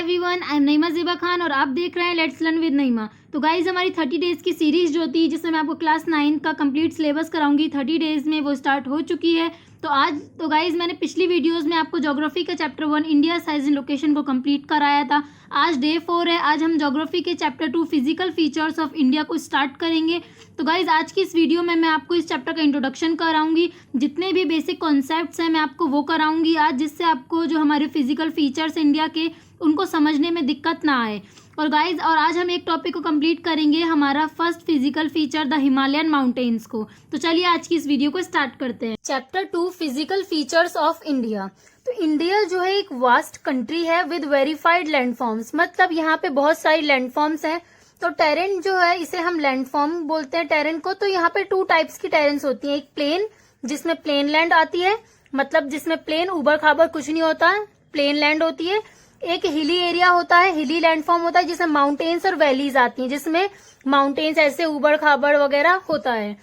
Everyone, I am नईमा ज़ेबा खान और आप देख रहे हैं लेट्स लर्न विद नईमा। तो गाइज हमारी 30 डेज़ की सीरीज़ जो थी जिसमें मैं आपको क्लास 9 का कंप्लीट सिलेबस कराऊंगी 30 डेज़ में, वो स्टार्ट हो चुकी है। तो गाइज मैंने पिछली वीडियोस में आपको ज्योग्राफी का chapter 1 India size and location को कंप्लीट कराया था। आज डे 4 है। आज हम ज्योग्राफी के chapter 2 physical features of India को स्टार्ट करेंगे। तो गाइज आज की इस वीडियो में मैं आपको इस चैप्टर का इंट्रोडक्शन कराऊंगी, जितने भी बेसिक कॉन्सेप्ट्स हैं मैं आपको वो कराऊंगी आज, जिससे आपको जो हमारे फिजिकल फीचर्स इंडिया के उनको समझने में दिक्कत ना आए। और गाइज आज हम एक टॉपिक को कंप्लीट करेंगे, हमारा first physical feature the Himalayan mountains को। तो चलिए आज की इस वीडियो को स्टार्ट करते हैं। Chapter 2 physical features of India. तो इंडिया जो है एक वास्ट कंट्री है विद वेरीफाइड लैंडफॉर्म्स, मतलब यहाँ पे बहुत सारी लैंडफॉर्म्स हैं। तो टेरेन जो है इसे हम लैंडफॉर्म बोलते हैं टेरेन को। तो यहाँ पे 2 टाइप्स की टेरेन्स होती हैं, एक प्लेन जिसमें प्लेन लैंड आती है, मतलब जिसमें प्लेन उबड़ खाबड़ कुछ नहीं होता है, प्लेन लैंड होती है। एक हिली एरिया होता है, हिली लैंडफॉर्म होता है जिसमें माउंटेन्स और वैलीज आती हैं, जिसमें माउंटेन्स ऐसे उबड़ खाबड़ वगैरह होता है।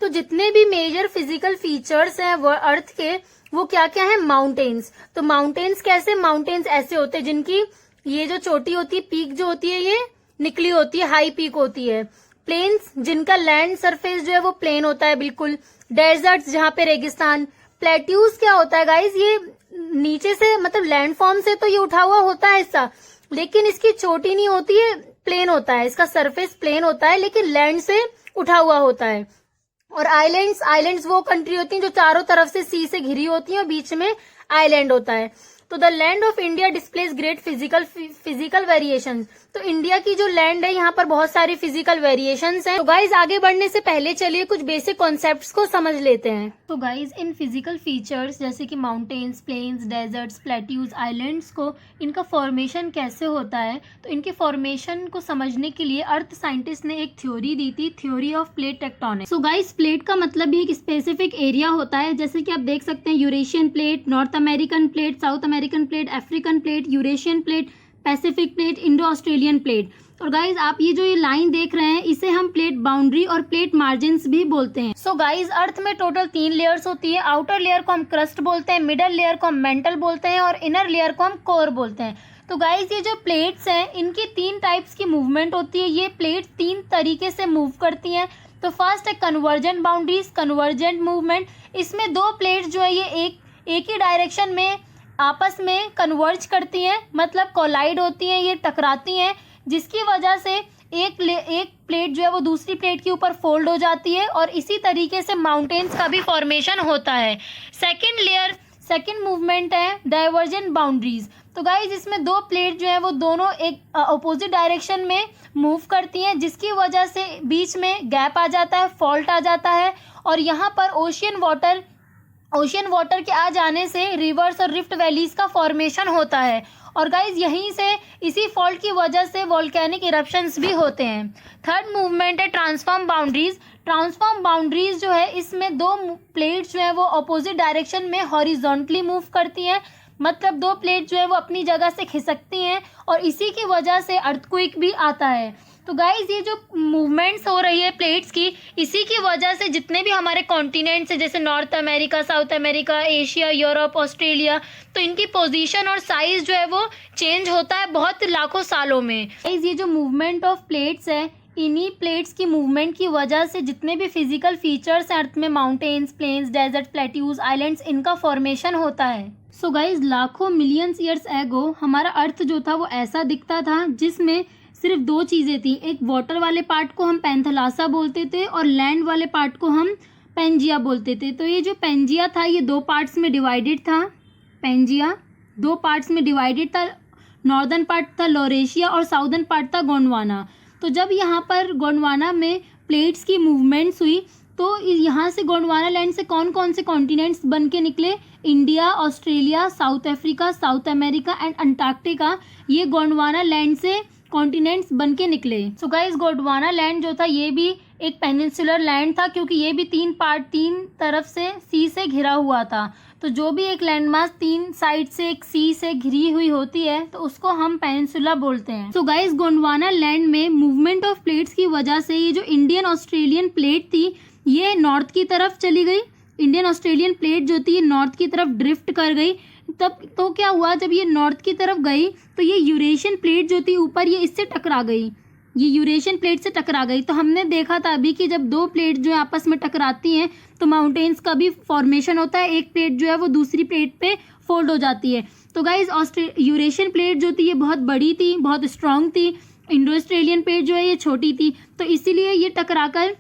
तो जितने भी मेजर फिजिकल फीचर्स हैं वो अर्थ के, वो क्या क्या है? माउंटेन्स। तो माउंटेन्स कैसे? माउंटेन्स ऐसे होते हैं जिनकी ये जो चोटी होती है, पीक जो होती है, ये निकली होती है, हाई पीक होती है। प्लेन्स जिनका लैंड सरफेस जो है वो प्लेन होता है बिल्कुल। डेजर्ट्स जहाँ पे रेगिस्तान। प्लेट्यूज क्या होता है गाइज? ये नीचे से मतलब लैंडफॉर्म से तो ये उठा हुआ होता है हिस्सा, लेकिन इसकी चोटी नहीं होती है, प्लेन होता है, इसका सरफेस प्लेन होता है लेकिन लैंड से उठा हुआ होता है। और आइलैंड्स वो कंट्री होती हैं जो चारों तरफ से सी से घिरी होती हैं और बीच में आइलैंड होता है। तो the land of India displays great physical variations. तो इंडिया की जो लैंड है यहाँ पर बहुत सारी फिजिकल वेरिएशंस हैं। तो गाइज आगे बढ़ने से पहले चलिए कुछ बेसिक कॉन्सेप्ट्स को समझ लेते हैं। तो गाइज इन फिजिकल फीचर्स जैसे कि mountains, plains, deserts, plateaus, islands को इनका फॉर्मेशन कैसे होता है, तो इनके फॉर्मेशन को समझने के लिए अर्थ साइंटिस्ट ने एक थ्योरी दी थी, theory of plate tectonics. So guys plate का मतलब भी एक स्पेसिफिक एरिया होता है, जैसे कि आप देख सकते हैं Eurasian plate, north American plate, south American plate, African plate, Eurasian plate, Pacific plate, Indo Australian plate. और गाइज आप ये लाइन देख रहे हैं, इसे हम प्लेट बाउंड्री और प्लेट मार्जिन्स भी बोलते हैं। सो गाइज अर्थ में टोटल 3 लेयर्स होती है। आउटर लेयर को हम क्रस्ट बोलते हैं, मिडल लेयर को हम मेंटल बोलते हैं और इनर लेयर को हम कोर बोलते हैं। तो गाइज ये जो प्लेट्स हैं इनकी 3 टाइप्स की मूवमेंट होती है। ये प्लेट 3 तरीके से मूव करती हैं। तो फर्स्ट है कन्वर्जेंट बाउंड्रीज, कन्वर्जेंट मूवमेंट। इसमें 2 प्लेट्स जो है ये एक ही डायरेक्शन में आपस में कन्वर्ज करती हैं, मतलब कोलाइड होती हैं, ये टकराती हैं, जिसकी वजह से एक प्लेट जो है वो दूसरी प्लेट के ऊपर फोल्ड हो जाती है और इसी तरीके से माउंटेन्स का भी फॉर्मेशन होता है। सेकंड मूवमेंट है डाइवर्जेंट बाउंड्रीज। तो गाइज इसमें 2 प्लेट जो है वो दोनों एक अपोजिट डायरेक्शन में मूव करती हैं, जिसकी वजह से बीच में गैप आ जाता है, फॉल्ट आ जाता है और यहाँ पर ओशियन वाटर के आ जाने से रिवर्स और रिफ्ट वैलीज का फॉर्मेशन होता है। और गाइज यहीं से इसी फॉल्ट की वजह से वोल्केनिक इरप्शंस भी होते हैं। थर्ड मूवमेंट है ट्रांसफॉर्म बाउंड्रीज। ट्रांसफॉर्म बाउंड्रीज जो है इसमें 2 प्लेट्स जो है वो अपोजिट डायरेक्शन में हॉरिजॉन्टली मूव करती हैं, मतलब 2 प्लेट जो है वो अपनी जगह से खिसकती हैं और इसी की वजह से अर्थक्वेक भी आता है। तो गाइज ये जो मूवमेंट्स हो रही है प्लेट्स की, इसी की वजह से जितने भी हमारे कॉन्टिनेंट्स हैं जैसे north America, south America, Asia, Europe, Australia, तो इनकी पोजीशन और साइज जो है वो चेंज होता है बहुत लाखों सालों में। गाइज ये जो मूवमेंट ऑफ प्लेट्स है, इन्हीं प्लेट्स की मूवमेंट की वजह से जितने भी फिजिकल फीचर्स हैं अर्थ में, mountains, plains, desert, plateaus, islands, इनका फॉर्मेशन होता है। सो गाइज लाखों मिलियंस ईयर्स एगो हमारा अर्थ जो था वो ऐसा दिखता था जिसमें सिर्फ 2 चीज़ें थी। एक वाटर वाले पार्ट को हम पैंथलासा बोलते थे और लैंड वाले पार्ट को हम पेंजिया बोलते थे। तो ये जो पेंजिया था ये 2 पार्ट्स में डिवाइडेड था। पेंजिया 2 पार्ट्स में डिवाइडेड था। नॉर्दर्न पार्ट था लॉरेशिया और साउदर्न पार्ट था गोंडवाना। तो जब यहाँ पर गोंडवाना में प्लेट्स की मूवमेंट्स हुई तो यहाँ से गोंडवाना लैंड से कौन कौन से कॉन्टिनेंट्स बन के निकले? India, Australia, south Africa, south America and Antarctica, ये गोंडवाना लैंड से कॉन्टिनेंट्स बन के निकले। सो गाइज गोंडवाना लैंड जो था ये भी एक पेनिनसुलर लैंड था, क्योंकि ये भी 3 तरफ से सी से घिरा हुआ था। तो जो भी एक लैंडमास 3 साइड से एक सी से घिरी हुई होती है तो उसको हम पेनिनसुला बोलते हैं। सो गाइज गोंडवाना लैंड में मूवमेंट ऑफ प्लेट्स की वजह से ये जो इंडियन ऑस्ट्रेलियन प्लेट थी ये नॉर्थ की तरफ चली गई। इंडियन ऑस्ट्रेलियन प्लेट जो थी ये नॉर्थ की तरफ ड्रिफ्ट कर गई, तब तो क्या हुआ, जब ये नॉर्थ की तरफ गई तो ये यूरेशियन प्लेट जो थी ऊपर, ये इससे टकरा गई, ये यूरेशियन प्लेट से टकरा गई। तो हमने देखा था अभी कि जब दो प्लेट जो है आपस में टकराती हैं तो माउंटेन्स का भी फॉर्मेशन होता है, एक प्लेट जो है वो दूसरी प्लेट पे फोल्ड हो जाती है। तो गाइज यूरेशियन प्लेट जो थी ये बहुत बड़ी थी, बहुत स्ट्रांग थी, इंडो ऑस्ट्रेलियन प्लेट जो है ये छोटी थी। तो इसीलिए ये टकराकर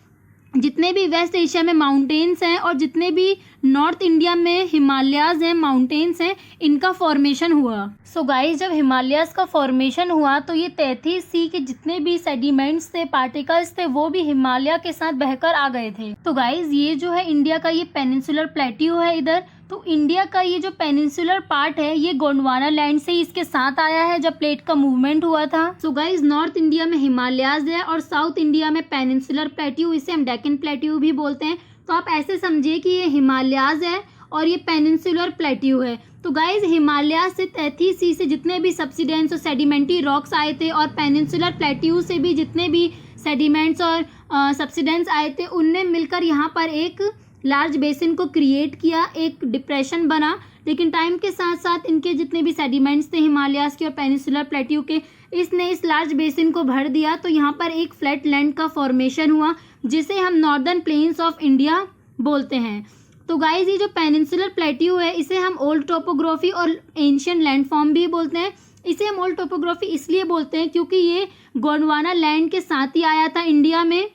जितने भी वेस्ट एशिया में माउंटेन्स हैं और जितने भी नॉर्थ इंडिया में हिमालयाज हैं, माउंटेन्स हैं, इनका फॉर्मेशन हुआ। सो गाइस, जब हिमालयाज का फॉर्मेशन हुआ तो ये 33 सी के जितने भी सेडिमेंट्स थे, पार्टिकल्स थे, वो भी हिमालय के साथ बहकर आ गए थे। तो गाइस, ये जो है इंडिया का ये पेनिनसुलर प्लेट्यू है इधर। तो इंडिया का ये जो पेनिनसुलर पार्ट है ये गोंडवाना लैंड से ही इसके साथ आया है जब प्लेट का मूवमेंट हुआ था। सो गाइस, नॉर्थ इंडिया में हिमालयाज है और साउथ इंडिया में पेनिनसुलर प्लेट्यू, इसे हम डेक्कन प्लेट्यू भी बोलते हैं। तो आप ऐसे समझिए कि ये हिमालयाज है और ये पेनिनसुलर प्लेट्यू है। तो गाइज, हिमालय से 33 सी से जितने भी सब्सिडेंट्स और सेडिमेंट्री रॉक्स आए थे और पेनिनसुलर प्लेट्यू से भी जितने भी सेडिमेंट्स और सब्सिडेंट्स आए थे, उनने मिलकर यहाँ पर एक लार्ज बेसिन को क्रिएट किया, एक डिप्रेशन बना। लेकिन टाइम के साथ साथ इनके जितने भी सेडिमेंट्स थे हिमालयाज के और पेनिनसुलर प्लेट्यू के, इसने इस लार्ज बेसिन को भर दिया। तो यहाँ पर एक फ्लैट लैंड का फॉर्मेशन हुआ जिसे हम नॉर्दर्न प्लेन्स ऑफ इंडिया बोलते हैं। तो गाइज, ये जो पेनिनसुलर प्लेट्यू है इसे हम ओल्ड टोपोग्राफी और एंशियंट लैंडफॉर्म भी बोलते हैं। इसे हम ओल्ड टोपोग्राफी इसलिए बोलते हैं क्योंकि ये गोंडवाना लैंड के साथ ही आया था इंडिया में,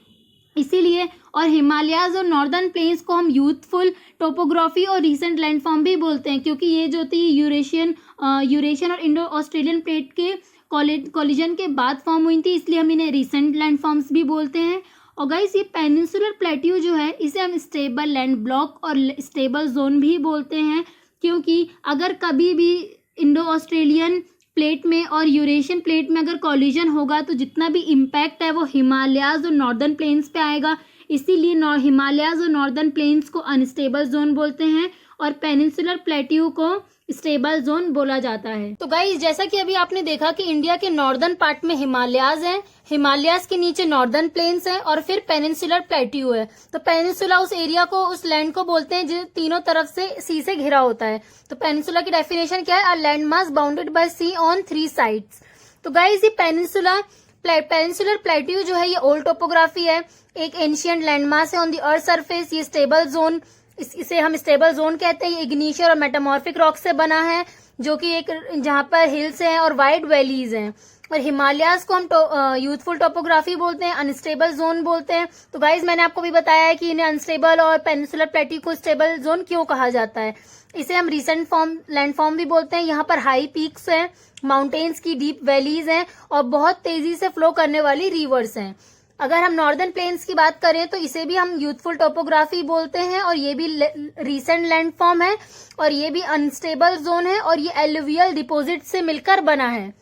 इसीलिए। और हिमालयाज और नॉर्दर्न प्लेन्स को हम यूथफुल टोपोग्राफी और रीसेंट लैंडफॉर्म भी बोलते हैं क्योंकि ये जो थी यूरेशियन और इंडो ऑस्ट्रेलियन प्लेट के कोलिजन के बाद फॉर्म हुई थी, इसलिए हम इन्हें रीसेंट लैंडफॉर्म्स भी बोलते हैं। और गाइस, ये पेनिनसुलर प्लेट्यू जो है इसे हम स्टेबल लैंड ब्लॉक और स्टेबल जोन भी बोलते हैं क्योंकि अगर कभी भी इंडो ऑस्ट्रेलियन प्लेट में और यूरेशियन प्लेट में अगर कोलिजन होगा तो जितना भी इम्पैक्ट है वो हिमालयाज और नॉर्दर्न प्लेन्स पे आएगा। इसीलिए हिमालयाज और नॉर्दर्न प्लेन्स को अनस्टेबल जोन बोलते हैं और पेनिनसुलर प्लेट्यू को स्टेबल जोन बोला जाता है। तो गाइस, जैसा कि अभी आपने देखा कि इंडिया के नॉर्दर्न पार्ट में हिमालयाज हैं, हिमालयाज के नीचे नॉर्दर्न प्लेन्स हैं और फिर पेनिनसुलर प्लेट्यू है। तो पेनिनसुला उस एरिया को, उस लैंड को बोलते हैं जो तीनों तरफ से सी से घिरा होता है। तो पेनिनसुला की डेफिनेशन क्या है? A land mass bounded by sea on 3 sides. तो गाइस, ये पेनिनसुलर प्लेट्यू जो है ये ओल्ड टोपोग्राफी है, एक एंशियंट लैंडमास है ऑन द अर्थ सरफेस। ये स्टेबल जोन, इसे हम स्टेबल जोन कहते हैं। ये इग्निशियर और मेटामॉर्फिक रॉक से बना है जो कि एक जहां पर हिल्स हैं और वाइड वैलीज हैं। और हिमालयाज को हम यूथफुल टोपोग्राफी बोलते हैं, अनस्टेबल जोन बोलते हैं। तो गाइज, मैंने आपको भी बताया है कि इन्हें अनस्टेबल और पेनिनसुलर प्लेट्यू को स्टेबल जोन क्यों कहा जाता है। इसे हम रिसेंट लैंडफॉर्म भी बोलते हैं। यहाँ पर हाई पीक्स हैं, माउंटेन्स की डीप वैलीज हैं और बहुत तेजी से फ्लो करने वाली रिवर्स हैं। अगर हम नॉर्दर्न प्लेन्स की बात करें तो इसे भी हम यूथफुल टोपोग्राफी बोलते हैं और ये भी रीसेंट लैंडफॉर्म है और ये भी अनस्टेबल जोन है और ये एलुवियल डिपॉजिट से मिलकर बना है।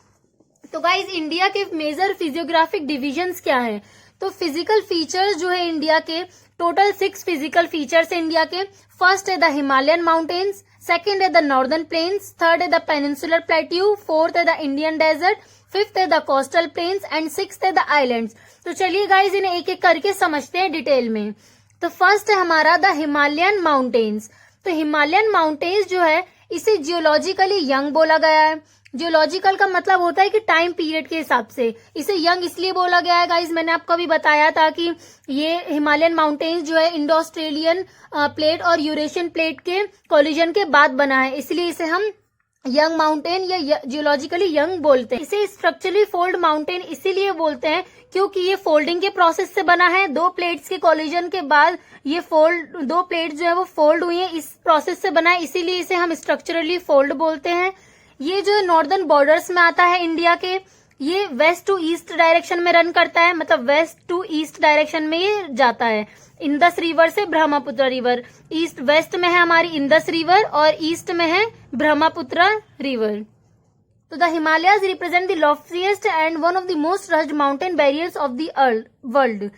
तो गाइज, इंडिया के मेजर फिजियोग्राफिक डिविजन्स क्या है? तो फिजिकल फीचर्स जो है इंडिया के, टोटल 6 फिजिकल फीचर्स है इंडिया के। फर्स्ट है द हिमालयन माउंटेन्स, सेकंड है द नॉर्दर्न प्लेन्स, थर्ड है द पेनिनसुलर प्लेट्यू, फोर्थ है द इंडियन डेजर्ट, फिफ्थ है the coastal plains and sixth है द आइलैंड्स। तो चलिए गाइज, इन्हें एक एक करके समझते हैं डिटेल में। तो फर्स्ट है हमारा द हिमालयन माउंटेन्स। तो हिमालयन माउंटेन्स जो है इसे जियोलॉजिकली यंग बोला गया है। जियोलॉजिकल का मतलब होता है कि टाइम पीरियड के हिसाब से इसे यंग इसलिए बोला गया है गाइज, मैंने आपको अभी बताया था कि ये हिमालयन माउंटेन्स जो है इंडो ऑस्ट्रेलियन प्लेट और यूरेशियन प्लेट के कोलिजन के बाद बना है, इसलिए इसे हम यंग माउंटेन या जियोलॉजिकली यंग बोलते हैं। इसे स्ट्रक्चरली फोल्ड माउंटेन इसीलिए बोलते हैं क्योंकि ये फोल्डिंग के प्रोसेस से बना है। 2 प्लेट्स के कोलिजन के बाद ये 2 प्लेट्स जो है वो फोल्ड हुई है, इस प्रोसेस से बना है, इसीलिए इसे हम स्ट्रक्चरली फोल्ड बोलते हैं। ये जो नॉर्दर्न बॉर्डर्स में आता है इंडिया के, ये वेस्ट टू ईस्ट डायरेक्शन में रन करता है, मतलब वेस्ट टू ईस्ट डायरेक्शन में ये जाता है। इंदस रिवर से ब्रह्मपुत्र रिवर, ईस्ट वेस्ट में है हमारी इंदस रिवर और ईस्ट में है ब्रह्मपुत्र रिवर। तो the Himalayas represent the loftiest and one of the most rushed mountain barriers of the world.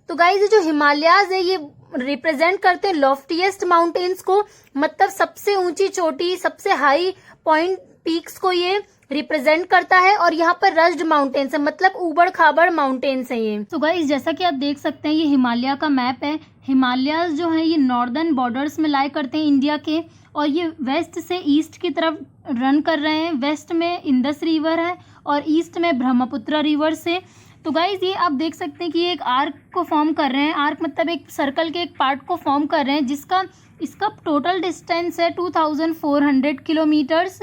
तो गाइज, जो हिमालयाज है ये रिप्रेजेंट करते हैं लॉफ्टीएस्ट माउंटेन्स को, मतलब सबसे ऊंची चोटी, सबसे हाई पॉइंट पीक्स को ये रिप्रेजेंट करता है। और यहाँ पर रस्ड माउंटेन्स है, मतलब उबड़ खाबड़ माउंटेन्स है ये। तो गाइस जैसा कि आप देख सकते हैं ये हिमालय का मैप है। हिमालयाज जो है ये नॉर्दर्न बॉर्डर्स में लाई करते हैं इंडिया के, और ये वेस्ट से ईस्ट की तरफ रन कर रहे हैं। वेस्ट में इंडस रिवर है और ईस्ट में ब्रह्मपुत्र रिवर से। तो गाइज ये आप देख सकते हैं कि ये एक आर्क को फॉर्म कर रहे हैं। आर्क मतलब एक सर्कल के एक पार्ट को फॉर्म कर रहे हैं, जिसका इसका टोटल डिस्टेंस है 2400 किलोमीटर्स।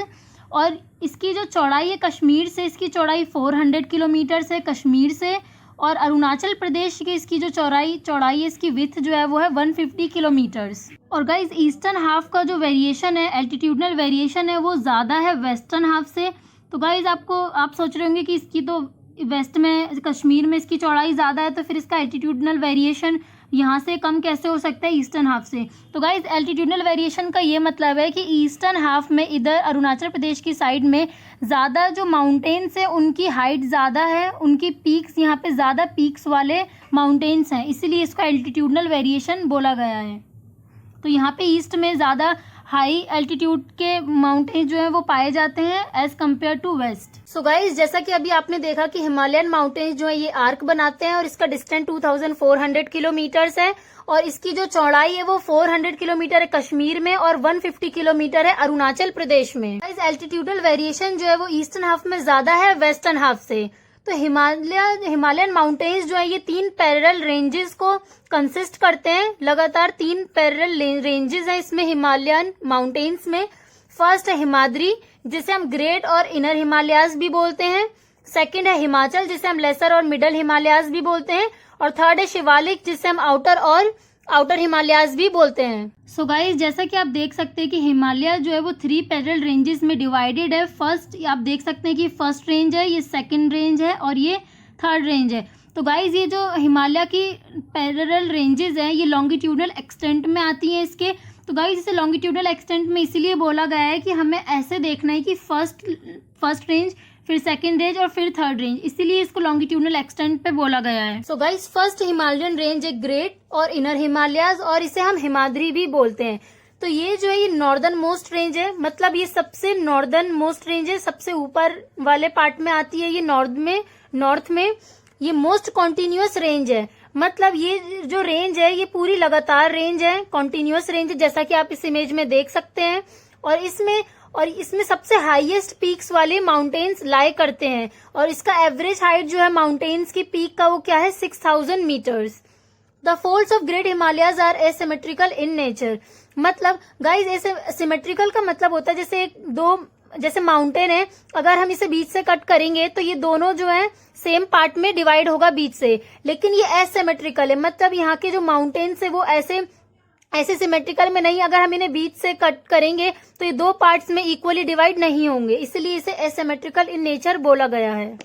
और इसकी जो चौड़ाई है कश्मीर से, इसकी चौड़ाई 400 किलोमीटर्स है कश्मीर से। और अरुणाचल प्रदेश की इसकी जो चौड़ाई है, इसकी विथ जो है वो है 150 किलोमीटर्स। और गाइज ईस्टर्न हाफ का जो वेरिएशन है, एल्टीट्यूडनल वेरिएशन है, वो ज़्यादा है वेस्टर्न हाफ से। तो गाइज आप सोच रहे होंगे कि इसकी तो वेस्ट में कश्मीर में इसकी चौड़ाई ज़्यादा है, तो फिर इसका एल्टीट्यूडनल वेरिएशन यहाँ से कम कैसे हो सकता है ईस्टर्न हाफ से। तो गाइज एल्टीट्यूडनल वेरिएशन का ये मतलब है कि ईस्टर्न हाफ में इधर अरुणाचल प्रदेश की साइड में ज़्यादा जो माउंटेन्स है उनकी हाइट ज़्यादा है, उनकी पीक्स यहाँ पे ज़्यादा पीक्स वाले माउंटेन्स हैं, इसीलिए इसका एल्टीट्यूडनल वेरिएशन बोला गया है। तो यहाँ पे ईस्ट में ज़्यादा हाई एल्टीट्यूड के माउंटेन जो है वो पाए जाते हैं as compare to west. So guys जैसा कि अभी आपने देखा कि हिमालयन माउंटेन्स जो है ये आर्क बनाते हैं और इसका डिस्टेंस 2400 किलोमीटर्स है। और इसकी जो चौड़ाई है वो 400 किलोमीटर है कश्मीर में और 150 किलोमीटर है अरुणाचल प्रदेश में। गाइज एल्टीट्यूडल वेरिएशन जो है वो ईस्टर्न हाफ में ज्यादा है वेस्टर्न हाफ से। तो हिमालयन माउंटेन्स जो है ये 3 पैरेलल रेंजेस को कंसिस्ट करते हैं। लगातार 3 पैरेलल रेंजेस हैं इसमें हिमालयन माउंटेन्स में। फर्स्ट है हिमाद्री, जिसे हम ग्रेट और इनर हिमालयाज भी बोलते हैं। सेकंड है हिमाचल, जिसे हम लेसर और मिडल हिमालयाज भी बोलते हैं। और थर्ड है शिवालिक, जिसे हम आउटर हिमालयाज भी बोलते हैं। सो गाइस जैसा कि आप देख सकते हैं कि हिमालय जो है वो 3 पैरेलल रेंजेस में डिवाइडेड है। फर्स्ट आप देख सकते हैं कि फर्स्ट रेंज है, ये सेकंड रेंज है और ये थर्ड रेंज है। तो गाइस ये जो हिमालय की पैरेलल रेंजेस हैं ये लॉन्गिट्यूडनल एक्सटेंट में आती हैं इसके। तो गाइस इसे लॉन्गिट्यूडनल एक्सटेंट में इसीलिए बोला गया है कि हमें ऐसे देखना है कि फर्स्ट रेंज, फिर सेकंड रेंज और फिर थर्ड रेंज, इसीलिए इसको लॉन्गिट्यूडनल एक्सटेंट पे बोला गया है। So guys first Himalayan range है ग्रेट और इनर हिमालयाज, और इसे हम हिमाद्री भी बोलते हैं। तो ये जो है ये नॉर्दर्न मोस्ट रेंज है, मतलब ये सबसे नॉर्दर्न मोस्ट रेंज है, सबसे ऊपर वाले पार्ट में आती है ये नॉर्थ में। ये मोस्ट कॉन्टिन्यूअस रेंज है, मतलब ये जो रेंज है ये पूरी लगातार रेंज है, कॉन्टिन्यूअस रेंज है, जैसा कि आप इस इमेज में देख सकते हैं। और इसमें सबसे हाईएस्ट पीक्स वाले माउंटेन्स लाई करते हैं। और इसका एवरेज हाइट जो है माउंटेन्स की पीक का वो क्या है 6000 metres. The folds of great Himalayas are asymmetrical in nature. मतलब गाइज सिमेट्रिकल का मतलब होता है जैसे माउंटेन है, अगर हम इसे बीच से कट करेंगे तो ये दोनों जो है सेम पार्ट में डिवाइड होगा बीच से। लेकिन ये एसिमेट्रिकल है, मतलब यहाँ के जो माउंटेन्स है वो ऐसे सिमेट्रिकल में नहीं, अगर हम इन्हें बीच से कट करेंगे तो ये 2 पार्ट्स में इक्वली डिवाइड नहीं होंगे, इसलिए इसे एसिमेट्रिकल इन नेचर बोला गया है।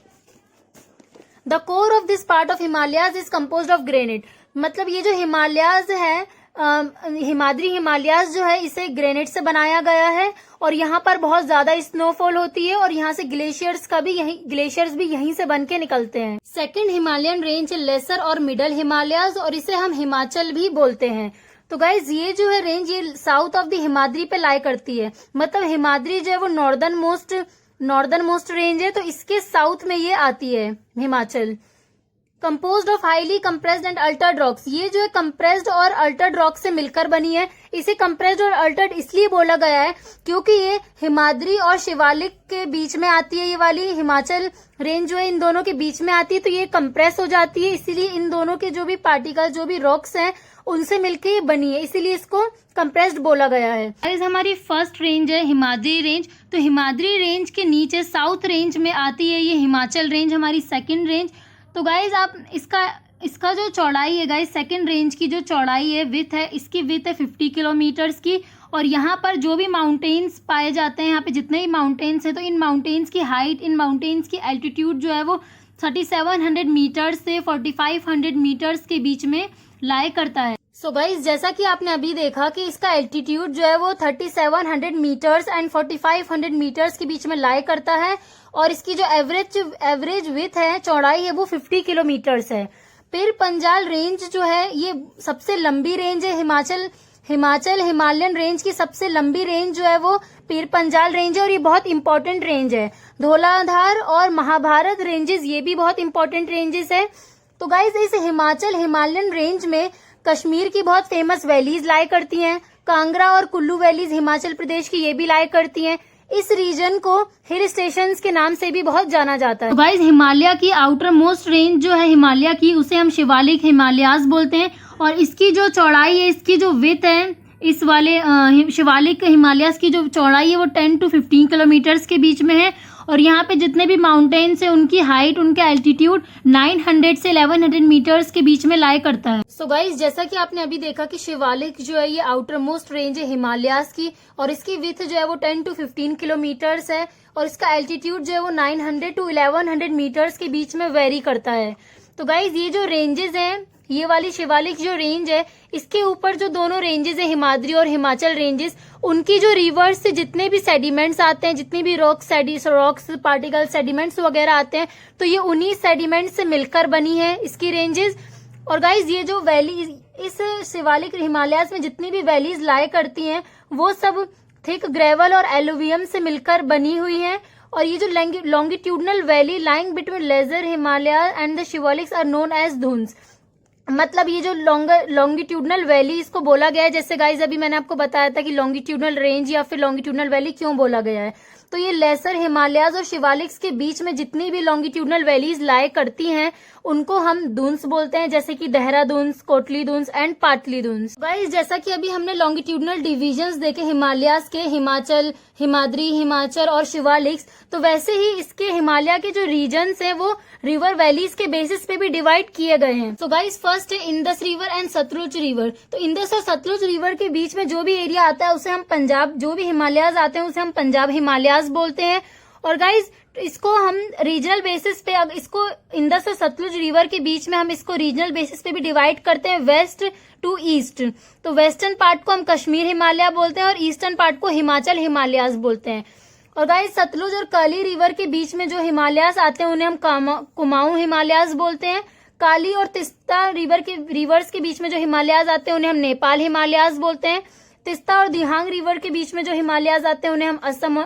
The core of this part of Himalayas is composed of granite. मतलब ये जो हिमालयाज है हिमाद्री हिमालयाज जो है इसे ग्रेनाइट से बनाया गया है। और यहाँ पर बहुत ज्यादा स्नोफॉल होती है और यहाँ से ग्लेशियर्स भी यहीं से बन के निकलते हैं। सेकंड हिमालयन रेंज है लेसर और मिडल हिमालयाज, और इसे हम हिमाचल भी बोलते हैं। तो गाइज ये जो है रेंज ये साउथ ऑफ द हिमाद्री पे लाई करती है, मतलब हिमाद्री जो है वो नॉर्दर्न मोस्ट रेंज है, तो इसके साउथ में ये आती है Himachal. Composed of highly compressed and Altered rocks, ये जो है कंप्रेस्ड और अल्टर्ड रॉक से मिलकर बनी है। इसे कंप्रेस्ड और अल्टर्ड इसलिए बोला गया है क्योंकि ये हिमाद्री और शिवालिक के बीच में आती है। ये वाली हिमाचल रेंज जो है इन दोनों के बीच में आती है, तो ये कंप्रेस हो जाती है, इसीलिए इन दोनों के जो भी पार्टिकल जो भी रॉक्स हैं उनसे मिलकर ये बनी है, इसीलिए इसको कंप्रेस्ड बोला गया है। गाइस हमारी फर्स्ट रेंज है हिमाद्री रेंज। तो हिमाद्री रेंज के नीचे साउथ रेंज में आती है ये हिमाचल रेंज, हमारी सेकंड रेंज। तो गाइज आप इसका जो चौड़ाई है गाइज सेकंड रेंज की जो चौड़ाई है विथ है, इसकी विथ है 50 किलोमीटर्स की। और यहाँ पर जो भी माउंटेन्स पाए जाते हैं, यहाँ पे जितने भी माउंटेन्स हैं, तो इन माउंटेन्स की हाइट, इन माउंटेन्स की एल्टीट्यूड जो है वो 3700 मीटर्स से 4500 मीटर्स के बीच में लाई करता है। सो गाइज जैसा कि आपने अभी देखा कि इसका एल्टीट्यूड जो है वो 3700 मीटर्स एंड 4500 मीटर्स के बीच में लाई करता है। और इसकी जो एवरेज विथ है, चौड़ाई है, वो 50 किलोमीटर्स है। फिर पंजाल रेंज जो है ये सबसे लंबी रेंज है हिमाचल हिमालयन रेंज की सबसे लंबी रेंज जो है वो पीर पंजाल रेंज है और ये बहुत इंपॉर्टेंट रेंज है। धौलाधार और महाभारत रेंजेस ये भी बहुत इंपॉर्टेंट रेंजेस है। तो गाइज इस हिमाचल हिमालयन रेंज में कश्मीर की बहुत फेमस वैलीज लाई करती हैं। कांगड़ा और कुल्लू वैलीज हिमाचल प्रदेश की ये भी लाई करती हैं। इस रीजन को हिल स्टेशंस के नाम से भी बहुत जाना जाता है। तो गाइज हिमालय की आउटर मोस्ट रेंज जो है हिमालय की, उसे हम शिवालिक हिमालयाज बोलते हैं और इसकी जो चौड़ाई है, इसकी जो विड्थ है, इस वाले शिवालिक हिमालयाज की जो चौड़ाई है वो 10 to 15 किलोमीटर्स के बीच में है। और यहाँ पे जितने भी माउंटेन्स है उनकी हाइट, उनका एल्टीट्यूड 900 से 1100 मीटर्स के बीच में लाई करता है। सो गाइज जैसा कि आपने अभी देखा कि शिवालिक जो है ये आउटर मोस्ट रेंज है हिमालयाज की और इसकी विड्थ जो है वो 10 to 15 किलोमीटर्स है और इसका एल्टीट्यूड जो है वो 900 to 1100 मीटर्स के बीच में वेरी करता है। तो गाइज ये जो रेंजेस हैं, ये वाली शिवालिक जो रेंज है, इसके ऊपर जो दोनों रेंजेस है हिमाद्री और हिमाचल रेंजेस, उनकी जो रिवर्स से जितने भी सेडिमेंट्स आते हैं, जितनी भी रॉक्स पार्टिकल सेडिमेंट्स वगैरह आते हैं, तो ये उन्हीं सेडिमेंट्स से मिलकर बनी है इसकी रेंजेस। और गाइज ये जो वैली इस शिवालिक हिमालयाज में जितनी भी वैलीज लाई करती हैं वो सब थिक ग्रेवल और एलुवियम से मिलकर बनी हुई है। और ये जो longitudinal valley lying between lesser Himalaya and the Shivaliks are known as duns. मतलब ये जो लॉन्गिट्यूडनल वैली इसको बोला गया है, जैसे गाइज अभी मैंने आपको बताया था कि लॉन्गिट्यूडनल रेंज या फिर लॉन्गिट्यूडनल वैली क्यों बोला गया है, तो ये लेसर हिमालयाज और शिवालिक्स के बीच में जितनी भी लॉन्गिट्यूडनल वैलीज लाई करती हैं उनको हम दुंस बोलते हैं, जैसे कि देहरादून्स, कोटली दुंस एंड पाटली दुंस। गाइज जैसा कि अभी हमने लॉन्गिट्यूडनल डिविजन्स देखे हिमालयाज के, हिमाचल, हिमाद्री, हिमाचल और शिवालिक्स, तो वैसे ही इसके हिमालय के जो रीजन्स हैं वो रिवर वैलीज के बेसिस पे भी डिवाइड किए गए हैं। तो गाइज फर्स्ट है Indus river and Sutlej river. तो इंदस और सतलुज रिवर के बीच में जो भी एरिया आता है उसे हम पंजाब, जो भी हिमालयाज आते हैं उसे हम पंजाब हिमालयाज बोलते हैं। और गाइज इसको हम रीजनल बेसिस पे, इसको इंदस और सतलुज रिवर के बीच में हम इसको रीजनल बेसिस पे भी डिवाइड करते हैं, वेस्ट टू ईस्ट। तो वेस्टर्न पार्ट को हम कश्मीर हिमालय बोलते हैं और ईस्टर्न पार्ट को हिमाचल हिमालयाज बोलते हैं। और गाइस सतलुज और काली रिवर के बीच में जो हिमालयाज आते हैं उन्हें हम कुमाऊं हिमालयाज बोलते हैं। काली और तिस्ता रिवर्स के बीच में जो हिमालयाज आते हैं उन्हें हम नेपाल हिमालयाज बोलते हैं। तिस्ता और दिहांग रिवर के बीच में जो हिमालयाज आते हैं उन्हें हम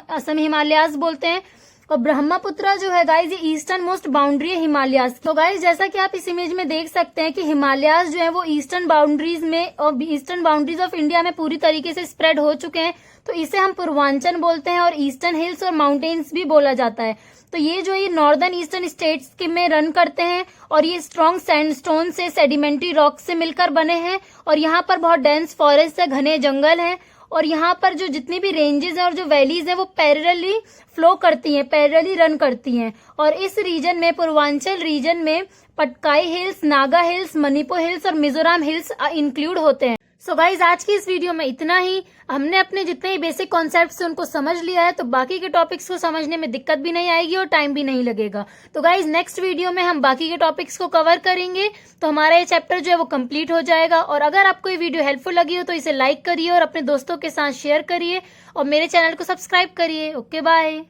असम हिमालयाज बोलते हैं। और ब्रह्मपुत्र जो है गाइज ये ईस्टर्न मोस्ट बाउंड्री है हिमालयाज। तो गाइज जैसा कि आप इस इमेज में देख सकते हैं कि हिमालयाज जो है वो ईस्टर्न बाउंड्रीज में और ईस्टर्न बाउंड्रीज ऑफ इंडिया में पूरी तरीके से स्प्रेड हो चुके हैं। तो इसे हम पूर्वांचल बोलते हैं और ईस्टर्न हिल्स और माउंटेन्स भी बोला जाता है। तो ये जो ये नॉर्दर्न ईस्टर्न स्टेट्स के में रन करते हैं और ये स्ट्रॉन्ग सैंडस्टोन से, सेडिमेंट्री रॉक से मिलकर बने हैं और यहाँ पर बहुत डेंस फॉरेस्ट है, घने जंगल हैं। और यहाँ पर जो जितनी भी रेंजेस हैं और जो वैलीज हैं वो पैरेलली फ्लो करती हैं, पैरेलली रन करती हैं। और इस रीजन में, पूर्वांचल रीजन में Patkai hills, Naga hills, Manipur hills और मिजोरम हिल्स इंक्लूड होते हैं। सो गाइज आज की इस वीडियो में इतना ही। हमने अपने जितने ही बेसिक कॉन्सेप्ट्स हैं उनको समझ लिया है, तो बाकी के टॉपिक्स को समझने में दिक्कत भी नहीं आएगी और टाइम भी नहीं लगेगा। तो गाइज नेक्स्ट वीडियो में हम बाकी के टॉपिक्स को कवर करेंगे, तो हमारा ये चैप्टर जो है वो कंप्लीट हो जाएगा। और अगर आपको ये वीडियो हेल्पफुल लगी हो तो इसे लाइक करिए और अपने दोस्तों के साथ शेयर करिए और मेरे चैनल को सब्सक्राइब करिए। Okay bye.